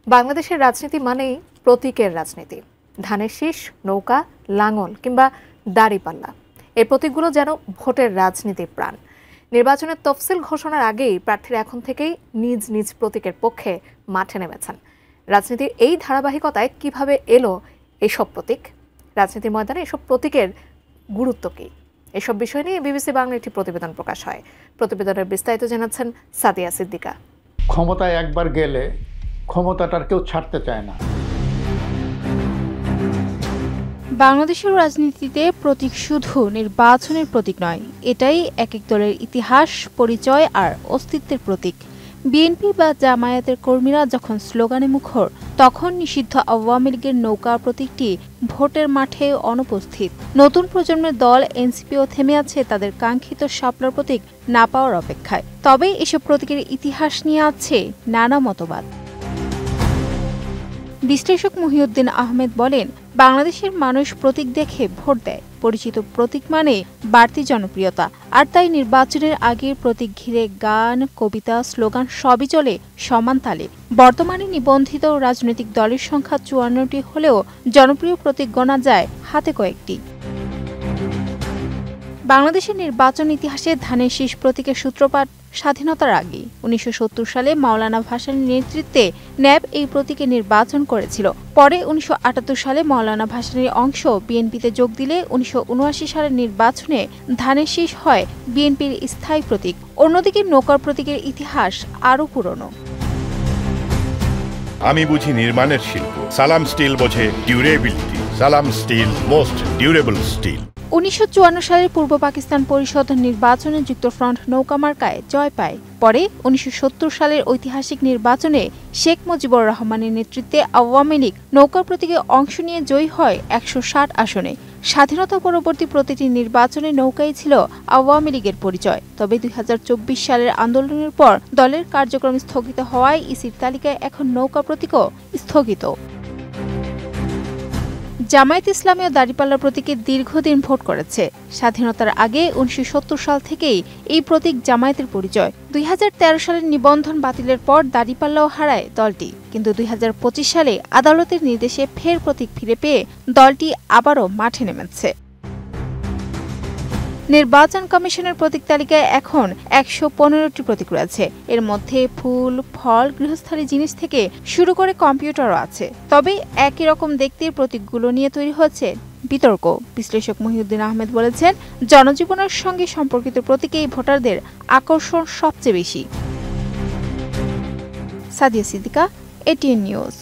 বাংলাদেশের রাজনীতি মানেই প্রতীকের রাজনীতি। ধানের শীষ, নৌকা, লাঙল কিংবা দাড়িপাল্লা, এই প্রতীকগুলো যেন ভোটের রাজনীতির প্রাণ। নির্বাচনের তফসিল ঘোষণার আগেই প্রার্থীরা এখন থেকেই নিজ নিজ প্রতীকের পক্ষে মাঠে নেমেছেন। রাজনীতির এই ধারাবাহিকতায় কিভাবে এলো এসব প্রতীক, রাজনীতির ময়দানে এসব প্রতীকের গুরুত্ব কী, এসব বিষয় নিয়ে বিবিসি বাংলা একটি প্রতিবেদন প্রকাশ হয়। প্রতিবেদনের বিস্তারিত জানাচ্ছেন সাদিয়া সিদ্দিকা। ক্ষমতায় একবার গেলে ক্ষমতাটার কেউ ছাড়তে চায় না। বাংলাদেশের রাজনীতিতে প্রতীক শুধু নির্বাচনের প্রতীক নয়, এটাই এক এক দলের ইতিহাস, পরিচয় আর অস্তিত্বের প্রতীক। বিএনপি বা জামায়াতের কর্মীরা যখন স্লোগানে মুখর, তখন নিষিদ্ধ আওয়ামী লীগের নৌকা প্রতীকটি ভোটের মাঠে অনুপস্থিত। নতুন প্রজন্মের দল এনসিপিও থেমে আছে তাদের কাঙ্ক্ষিত শাপলার প্রতীক না পাওয়ার অপেক্ষায়। তবে এসব প্রতীকের ইতিহাস নিয়ে আছে নানা মতবাদ। বিশ্লেষক মহিউদ্দিন আহমেদ বলেন, বাংলাদেশের মানুষ প্রতীক দেখে ভোট দেয়। পরিচিত প্রতীক মানে বাড়তি জনপ্রিয়তা, আর তাই নির্বাচনের আগে প্রতীক ঘিরে গান, কবিতা, স্লোগান সবই চলে সমান তালে। বর্তমানে নিবন্ধিত রাজনৈতিক দলের সংখ্যা ৫৪টি হলেও জনপ্রিয় প্রতীক গোনা যায় হাতে কয়েকটি। বাংলাদেশের নির্বাচন ইতিহাসে ধানের শীষ প্রতীকের সূত্রপাত স্বাধীনতার আগে ১৯৭০ সালে মাওলানা ভাসানীর নেতৃত্বে ন্যাব এই প্রতীকে নির্বাচন করেছিল। পরে ১৯৭৮ সালে মাওলানা ভাসানীর অংশ বিএনপিতে যোগ দিলে ১৯৭৯ সালের নির্বাচনে ধানের শীষ হয় বিএনপির স্থায়ী প্রতীক। অন্যদিকে নৌকার প্রতীকের ইতিহাস আরও পুরনো। আমি বুঝি নির্মাণের শিল্প, সালাম স্টিল বোঝে ডিউরেবিলিটি। সালাম স্টিল, মোস্ট ডিউরেবল স্টিল। ১৯৫৪ সালের পূর্ব পাকিস্তান পরিষদ নির্বাচনে যুক্তফ্রন্ট নৌকা মার্কায় জয় পায়। পরে ১৯৭০ সালের ঐতিহাসিক নির্বাচনে শেখ মুজিবুর রহমানের নেতৃত্বে আওয়ামী লীগ নৌকা প্রতীকে অংশ নিয়ে জয়ী হয় ১৬০ আসনে। স্বাধীনতা পরবর্তী প্রতিটি নির্বাচনে নৌকাই ছিল আওয়ামী লীগের পরিচয়। তবে ২০২৪ সালের আন্দোলনের পর দলের কার্যক্রম স্থগিত হওয়ায় ইসির তালিকায় এখন নৌকা প্রতীকও স্থগিত। জামায়াত ইসলামী ও দাড়িপাল্লা প্রতীকে দীর্ঘদিন ভোট করেছে। স্বাধীনতার আগে ১৯৭০ সাল থেকেই এই প্রতীক জামায়াতের পরিচয়। ২০১৩ সালের নিবন্ধন বাতিলের পর দাড়িপাল্লাও হারায় দলটি, কিন্তু ২০২৫ সালে আদালতের নির্দেশে ফের প্রতীক ফিরে পেয়ে দলটি আবারও মাঠে নেমেছে। নির্বাচন কমিশনের প্রতীক তালিকায় এখন ১১৫টি প্রতীক রয়েছে। এর মধ্যে ফুল, ফল, গৃহস্থালী জিনিস থেকে শুরু করে কম্পিউটারও আছে। তবে একই রকম দেখতে প্রতীকগুলো নিয়ে তৈরি হচ্ছে বিতর্ক। বিশ্লেষক মহিউদ্দিন আহমেদ বলেছেন, জনজীবনের সঙ্গে সম্পর্কিত প্রতীকেই ভোটারদের আকর্ষণ সবচেয়ে বেশি। Sadia Siddika, ATN news.